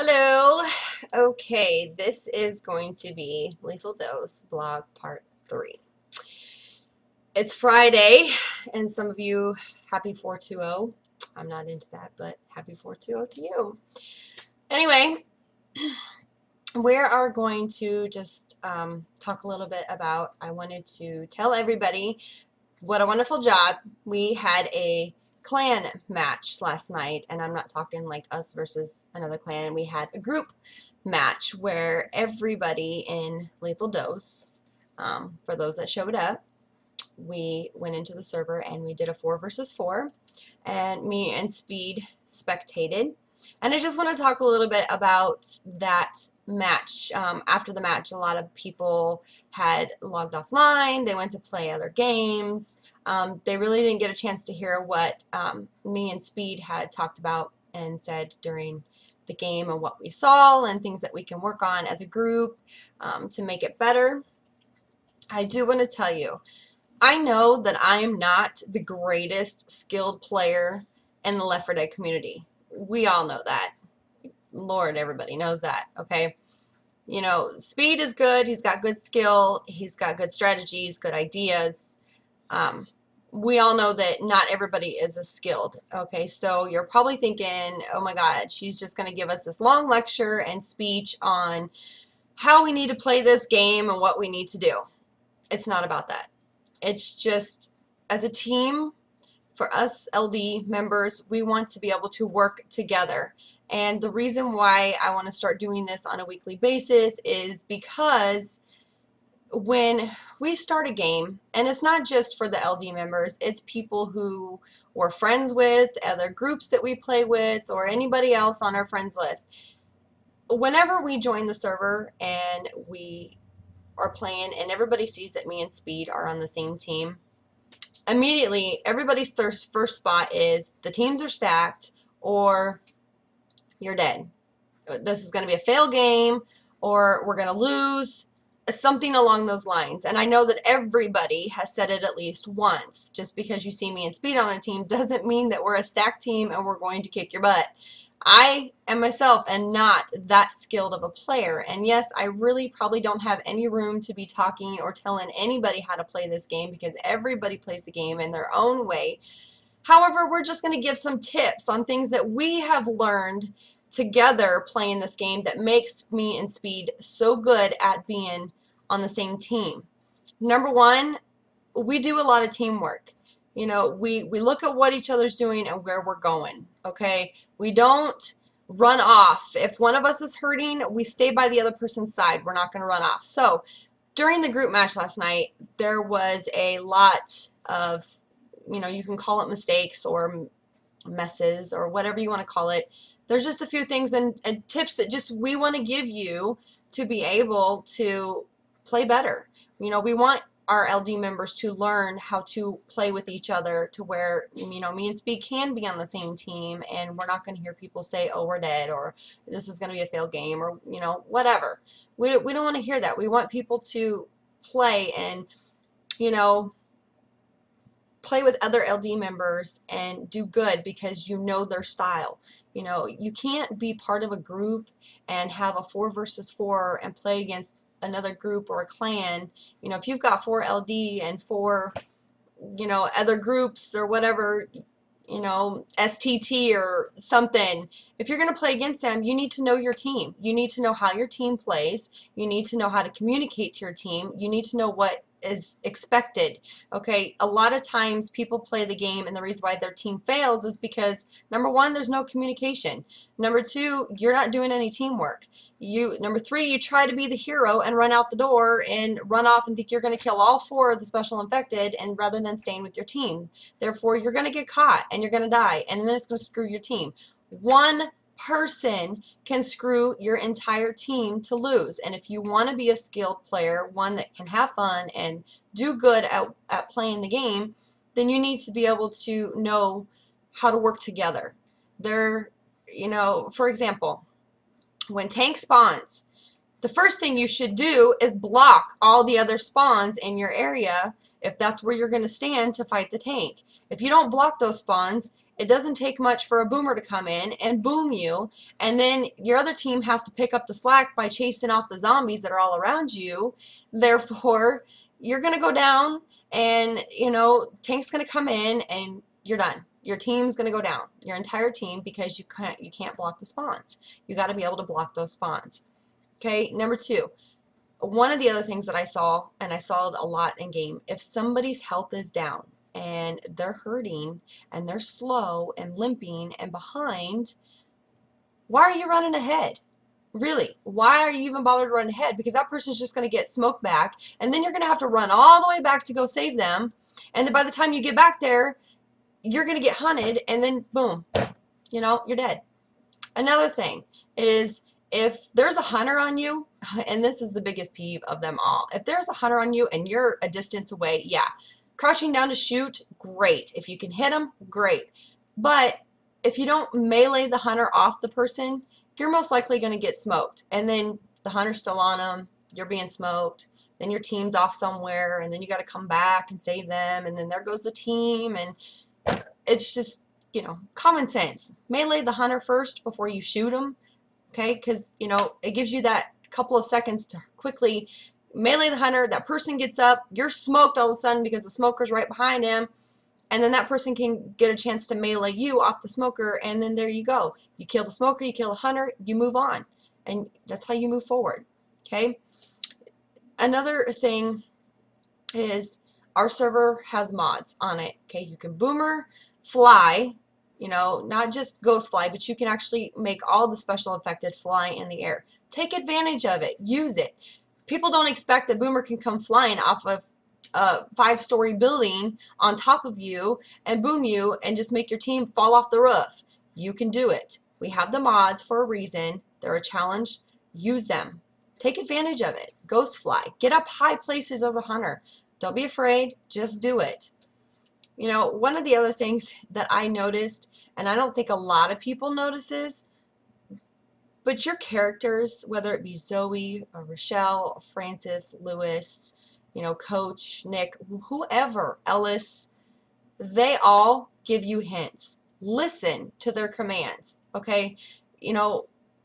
Hello. Okay, this is going to be Lethal Dose Blog Part 3. It's Friday, and some of you, happy 420. I'm not into that, but happy 420 to you. Anyway, we are going to just talk a little bit about, I wanted to tell everybody what a wonderful job. We had a clan match last night, and I'm not talking like us versus another clan. We had a group match where everybody in Lethal Dose, for those that showed up, we went into the server and we did a 4 versus 4, and me and Speed spectated. And I just want to talk a little bit about that match. After the match, a lot of people had logged offline. They went to play other games. They really didn't get a chance to hear what me and Speed had talked about and said during the game, and what we saw and things that we can work on as a group to make it better. I do want to tell you, I know that I am not the greatest skilled player in the Left 4 Dead community. We all know that. Lord, everybody knows that, okay? You know, Speed is good. He's got good skill. He's got good strategies, good ideas. We all know that not everybody is as skilled, okay? So you're probably thinking, oh my God, she's just going to give us this long lecture and speech on how we need to play this game and what we need to do. It's not about that. It's just, as a team, for us LD members, we want to be able to work together. And the reason why I want to start doing this on a weekly basis is because when we start a game, and it's not just for the LD members, it's people who we're friends with, other groups that we play with, or anybody else on our friends list. Whenever we join the server and we are playing and everybody sees that me and Speed are on the same team, immediately everybody's first spot is the teams are stacked or you're dead. This is going to be a fail game, or we're going to lose, something along those lines. And I know that everybody has said it at least once. Just because you see me and Speed on a team doesn't mean that we're a stacked team and we're going to kick your butt. I and myself am not that skilled of a player, and yes, I really probably don't have any room to be talking or telling anybody how to play this game because everybody plays the game in their own way. However, we're just going to give some tips on things that we have learned together playing this game that makes me and Speed so good at being on the same team. Number one, we do a lot of teamwork. You know, we look at what each other's doing and where we're going, okay? We don't run off. If one of us is hurting, we stay by the other person's side. We're not going to run off. So during the group match last night, there was a lot of, you know, you can call it mistakes or messes or whatever you want to call it. There's just a few things and tips that just we want to give you to be able to play better. You know, we want our LD members to learn how to play with each other to where, you know, me and Speed can be on the same team and we're not going to hear people say, oh, we're dead, or this is going to be a failed game, or, you know, whatever. We don't want to hear that. We want people to play and, you know, play with other LD members and do good because you know their style. You know, you can't be part of a group and have a 4 versus 4 and play against another group or a clan. You know, if you've got 4 LD and 4, you know, other groups or whatever, you know, STT or something, if you're going to play against them, you need to know your team. You need to know how your team plays. You need to know how to communicate to your team. You need to know what is expected. Okay, a lot of times people play the game and the reason why their team fails is because number one, there's no communication. Number two, you're not doing any teamwork. Number three, you try to be the hero and run out the door and run off and think you're going to kill all 4 of the special infected, and rather than staying with your team. Therefore, you're going to get caught and you're going to die, and then it's going to screw your team. One person can screw your entire team to lose. And if you want to be a skilled player, one that can have fun and do good at playing the game, then you need to be able to know how to work together. You know, for example, when tank spawns, the first thing you should do is block all the other spawns in your area if that's where you're going to stand to fight the tank. If you don't block those spawns, It doesn't take much for a boomer to come in and boom you, and then your other team has to pick up the slack by chasing off the zombies that are all around you. Therefore, you're going to go down, and tank's going to come in and you're done. Your team's going to go down, your entire team, because you can't block the spawns. You got to be able to block those spawns. Okay, number 2. One of the other things that I saw, and I saw it a lot in game, if somebody's health is down and they're hurting and they're slow and limping and behind, why are you running ahead? Really, why are you even bothered to run ahead? Because that person's just going to get smoked back, and then you're going to have to run all the way back to go save them, and then by the time you get back there, you're going to get hunted, and then boom, you're dead. Another thing is, if there's a hunter on you, and this is the biggest peeve of them all, if there's a hunter on you and you're a distance away, yeah, crouching down to shoot, great. If you can hit them, great. But if you don't melee the hunter off the person, you're most likely going to get smoked. And then the hunter's still on them, you're being smoked, then your team's off somewhere, and then you got to come back and save them, and then there goes the team, and it's just, common sense. Melee the hunter first before you shoot them, okay? Because, it gives you that couple of seconds to quickly melee the hunter. That person gets up, you're smoked all of a sudden because the smoker's right behind him, and then that person can get a chance to melee you off the smoker, and then there you go. You kill the smoker, you kill the hunter, you move on, and that's how you move forward, okay? Another thing is our server has mods on it, okay? You can boomer, fly, not just ghost fly, but you can actually make all the special infected fly in the air. Take advantage of it. Use it. People don't expect that boomer can come flying off of a 5-story building on top of you and boom you and just make your team fall off the roof. You can do it. We have the mods for a reason. They're a challenge. Use them. Take advantage of it. Ghost fly. Get up high places as a hunter. Don't be afraid. Just do it. One of the other things that I noticed, and I don't think a lot of people notices, but your characters, whether it be Zoe or Rochelle, Francis, Lewis, Coach, Nick, whoever, Ellis, they all give you hints. Listen to their commands, okay?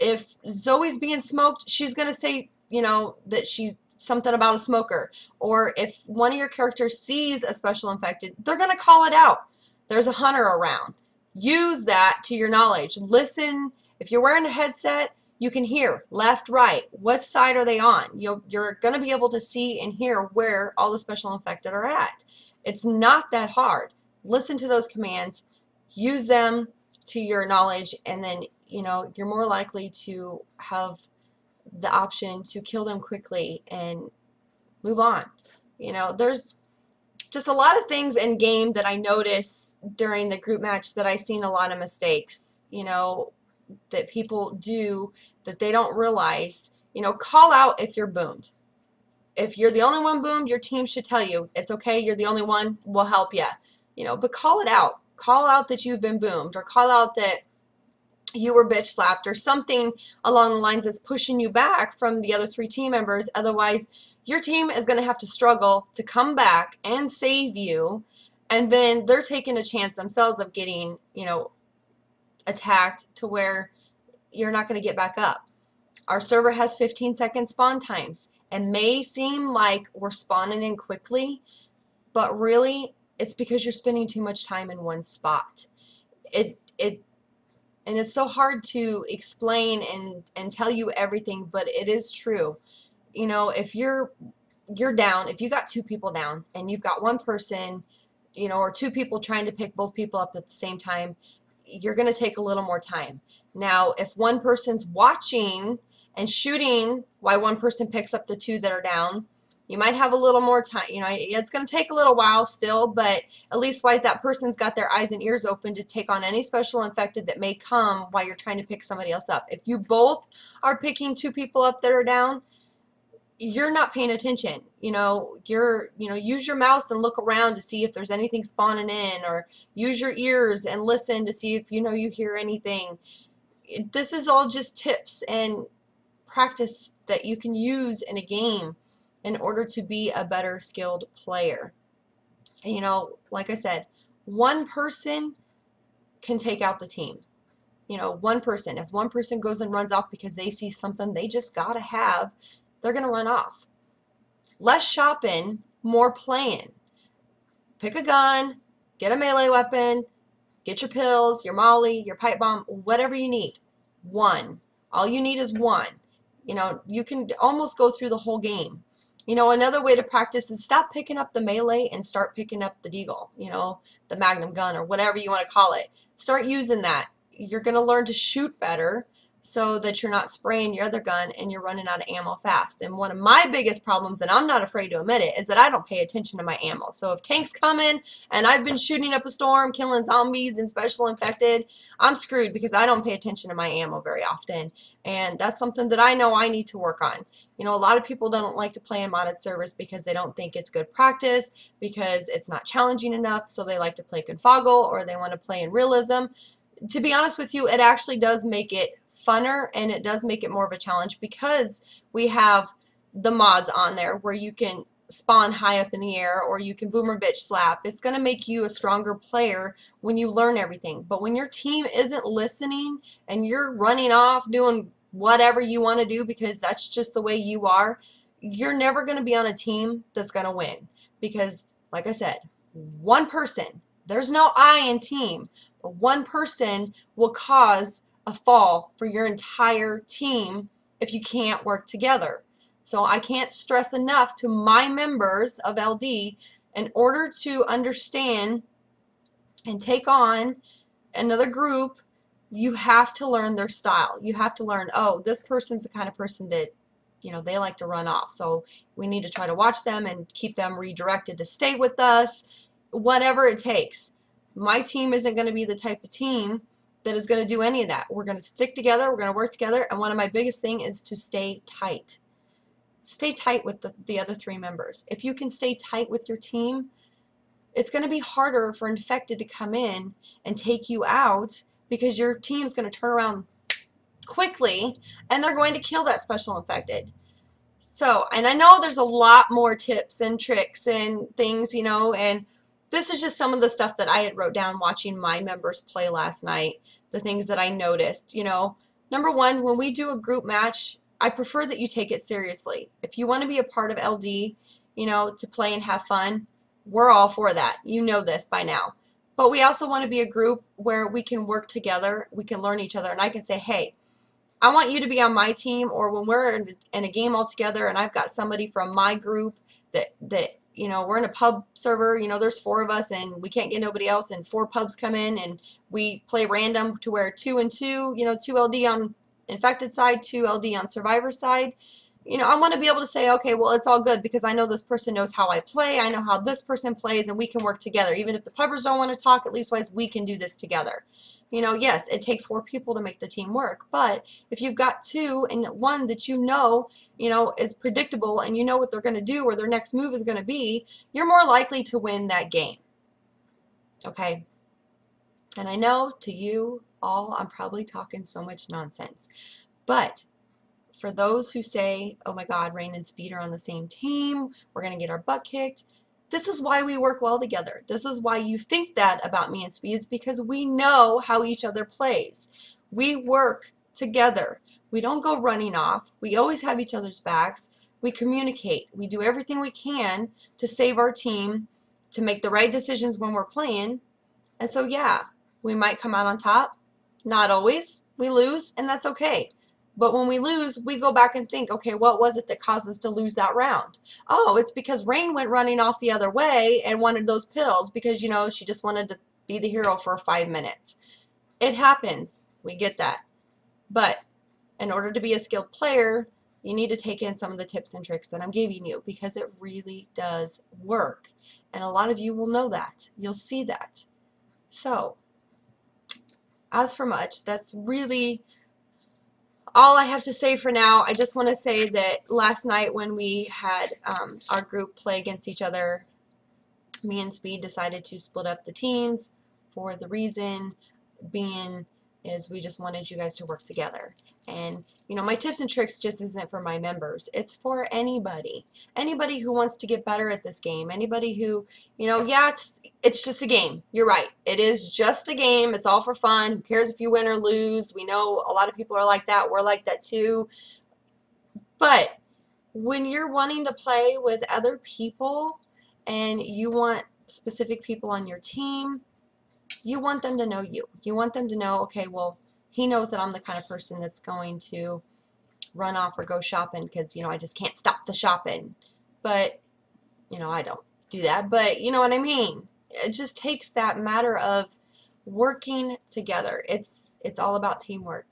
If Zoe's being smoked, she's going to say, that she's something about a smoker. Or if one of your characters sees a special infected, they're going to call it out. There's a hunter around. Use that to your knowledge. Listen. If you're wearing a headset, you can hear left, right. What side are they on? You're going to be able to see and hear where all the special infected are at. It's not that hard. Listen to those commands. Use them to your knowledge, and then, you're more likely to have the option to kill them quickly and move on. There's just a lot of things in game that I notice during the group match that I've seen a lot of mistakes, that people do that they don't realize. Call out if you're boomed. If you're the only one boomed, your team should tell you, it's okay, you're the only one, we'll help you. But call it out. Call out that you've been boomed, or call out that you were bitch slapped, or something along the lines that's pushing you back from the other 3 team members. Otherwise, your team is going to have to struggle to come back and save you, and then they're taking a chance themselves of getting, attacked to where you're not going to get back up. Our server has 15-second spawn times. It may seem like we're spawning in quickly, but really it's because you're spending too much time in one spot. And it's so hard to explain and tell you everything, but it is true. If you're down, if you got 2 people down and you've got one person, or 2 people trying to pick both people up at the same time, you're going to take a little more time. Now, if one person's watching and shooting while one person picks up the 2 that are down, you might have a little more time. It's going to take a little while still, but at least wise that person's got their eyes and ears open to take on any special infected that may come while you're trying to pick somebody else up. If you both are picking 2 people up that are down, you're not paying attention. Use your mouse and look around to see if there's anything spawning in, or use your ears and listen to see if you hear anything. This is all just tips and practice that you can use in a game in order to be a better skilled player. And, like I said, one person can take out the team. You know, one person, if one person goes and runs off because they see something they just gotta have, they're gonna run off. Less shopping, more playing. Pick a gun, get a melee weapon, get your pills, your molly, your pipe bomb, whatever you need. One. All you need is one. You know, you can almost go through the whole game. You know, another way to practice is stop picking up the melee and start picking up the deagle, you know, the magnum gun or whatever you want to call it. Start using that. You're going to learn to shoot better so that you're not spraying your other gun and you're running out of ammo fast. And one of my biggest problems, and I'm not afraid to admit it, is that I don't pay attention to my ammo. So if tank's coming and I've been shooting up a storm, killing zombies and special infected, I'm screwed because I don't pay attention to my ammo very often. And that's something that I know I need to work on. You know, a lot of people don't like to play in modded servers because they don't think it's good practice, because it's not challenging enough, so they like to play Confoggle or they want to play in realism. To be honest with you, it actually does make it funner and it does make it more of a challenge because we have the mods on there where you can spawn high up in the air or you can boomer bitch slap. It's going to make you a stronger player when you learn everything. But when your team isn't listening and you're running off doing whatever you want to do because that's just the way you are, you're never going to be on a team that's going to win. Because, like I said, one person, there's no I in team, but one person will cause a fall for your entire team if you can't work together. So I can't stress enough to my members of LD, in order to understand and take on another group, you have to learn their style. You have to learn, oh, this person's the kind of person that, you know, they like to run off. So we need to try to watch them and keep them redirected to stay with us, whatever it takes. My team isn't going to be the type of team that is going to do any of that. We're going to stick together. We're going to work together. And one of my biggest things is to stay tight. Stay tight with the other three members. If you can stay tight with your team, it's going to be harder for infected to come in and take you out because your team's going to turn around quickly and they're going to kill that special infected. So, and I know there's a lot more tips and tricks and things, you know, and this is just some of the stuff that I had wrote down watching my members play last night, the things that I noticed, you know. Number one, when we do a group match, I prefer that you take it seriously. If you want to be a part of LD, you know, to play and have fun, we're all for that. You know this by now. But we also want to be a group where we can work together, we can learn each other, and I can say, hey, I want you to be on my team, or when we're in a game all together and I've got somebody from my group that you know, we're in a pub server, you know, there's 4 of us and we can't get nobody else and 4 pubs come in and we play random to where 2 and 2, you know, 2 LD on infected side, 2 LD on survivor side. You know, I want to be able to say, okay, well, it's all good because I know this person knows how I play, I know how this person plays, and we can work together. Even if the pubbers don't want to talk, at least we can do this together. You know, yes, it takes 4 people to make the team work, but if you've got 2 and 1 that you know, is predictable and you know what they're going to do or their next move is going to be, you're more likely to win that game. Okay? And I know to you all, I'm probably talking so much nonsense, but for those who say, oh my God, Rain and Speed are on the same team, we're going to get our butt kicked, this is why we work well together. This is why you think that about me and Speed, is because we know how each other plays. We work together. We don't go running off. We always have each other's backs. We communicate. We do everything we can to save our team, to make the right decisions when we're playing. And so yeah, we might come out on top. Not always. We lose, and that's okay. But when we lose, we go back and think, okay, what was it that caused us to lose that round? Oh, it's because Rain went running off the other way and wanted those pills because, you know, she just wanted to be the hero for 5 minutes. It happens. We get that. But in order to be a skilled player, you need to take in some of the tips and tricks that I'm giving you because it really does work. And a lot of you will know that. You'll see that. So, as for much, that's really all I have to say for now. I just want to say that last night when we had our group play against each other, me and Speed decided to split up the teams for the reason being is we just wanted you guys to work together. And, you know, my tips and tricks just isn't for my members. It's for anybody. Anybody who wants to get better at this game. Anybody who, you know, yeah, it's just a game. You're right. It is just a game. It's all for fun. Who cares if you win or lose? We know a lot of people are like that. We're like that too. But when you're wanting to play with other people and you want specific people on your team, you want them to know you. You want them to know, okay, well, he knows that I'm the kind of person that's going to run off or go shopping because, you know, I just can't stop the shopping. But, you know, I don't do that. But you know what I mean? It just takes that matter of working together. It's all about teamwork.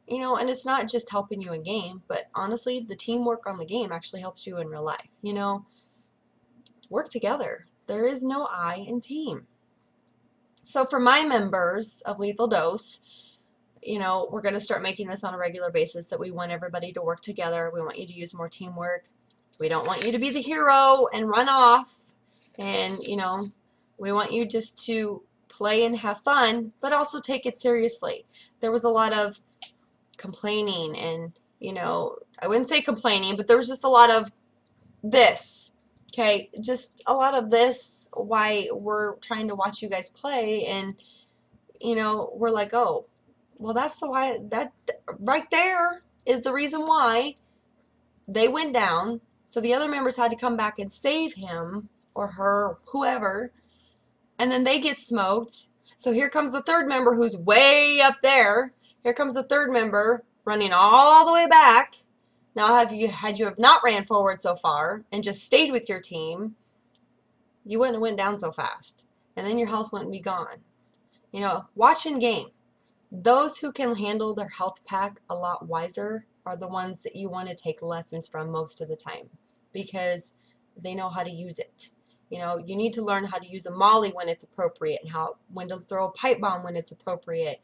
You know, and it's not just helping you in game, but honestly, the teamwork on the game actually helps you in real life. You know, work together. There is no I in team. So for my members of Lethal Dose, you know, we're going to start making this on a regular basis, that we want everybody to work together. We want you to use more teamwork. We don't want you to be the hero and run off. And, you know, we want you just to play and have fun, but also take it seriously. There was a lot of complaining and, you know, I wouldn't say complaining, but there was just a lot of this. Okay, just a lot of this, why we're trying to watch you guys play, and, you know, we're like, oh, well, that's the why, that right there is the reason why they went down. So the other members had to come back and save him or her, whoever, and then they get smoked. So here comes the third member who's way up there. Here comes the third member running all the way back. Now, had you have not ran forward so far and just stayed with your team, you wouldn't have went down so fast. And then your health wouldn't be gone. You know, watch in game. Those who can handle their health pack a lot wiser are the ones that you want to take lessons from most of the time, because they know how to use it. You know, you need to learn how to use a molly when it's appropriate, and when to throw a pipe bomb when it's appropriate.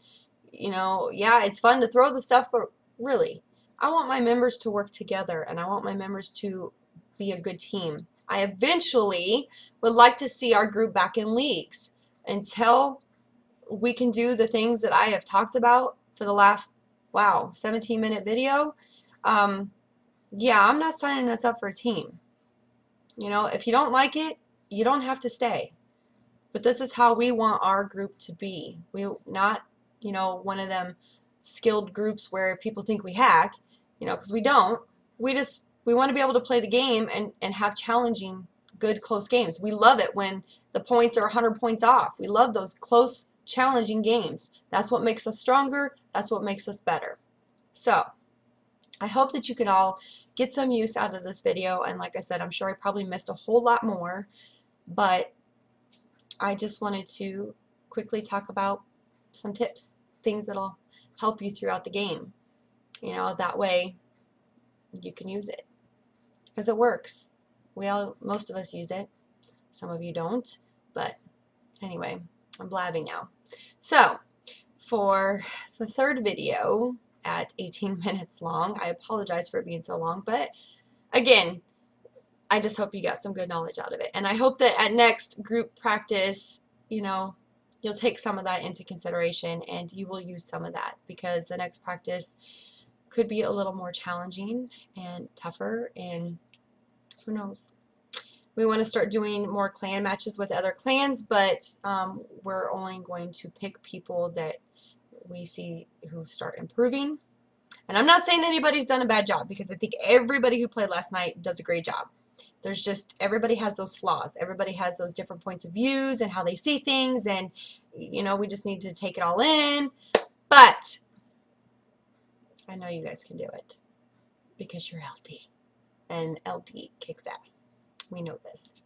You know, yeah, it's fun to throw the stuff, but really, I want my members to work together, and I want my members to be a good team. I eventually would like to see our group back in leagues. Until we can do the things that I have talked about for the last, wow, 17-minute video, yeah, I'm not signing us up for a team. You know, if you don't like it, you don't have to stay. But this is how we want our group to be. We not, you know, one of them skilled groups where people think we hack, you know, because we don't. We want to be able to play the game and have challenging, good, close games. We love it when the points are 100 points off. We love those close, challenging games. That's what makes us stronger. That's what makes us better. So I hope that you can all get some use out of this video. And like I said, I'm sure I probably missed a whole lot more, but I just wanted to quickly talk about some tips, things that'll help you throughout the game. You know, that way you can use it, because it works. Most of us use it. Some of you don't, but anyway, I'm blabbing now. So for the third video at 18 minutes long, I apologize for it being so long, but again, I just hope you got some good knowledge out of it. And I hope that at next group practice, you know, you'll take some of that into consideration and you will use some of that, because the next practice could be a little more challenging and tougher, and who knows. We want to start doing more clan matches with other clans, but we're only going to pick people that we see who start improving. And I'm not saying anybody's done a bad job, because I think everybody who played last night does a great job. There's just, everybody has those flaws. Everybody has those different points of views and how they see things, and, you know, we just need to take it all in. But I know you guys can do it, because you're LD, and LD kicks ass. We know this.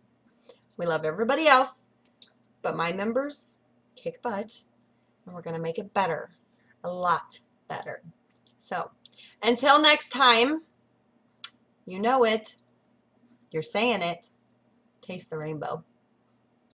We love everybody else, but my members kick butt, and we're going to make it better, a lot better. So until next time, you know it, you're saying it, taste the rainbow.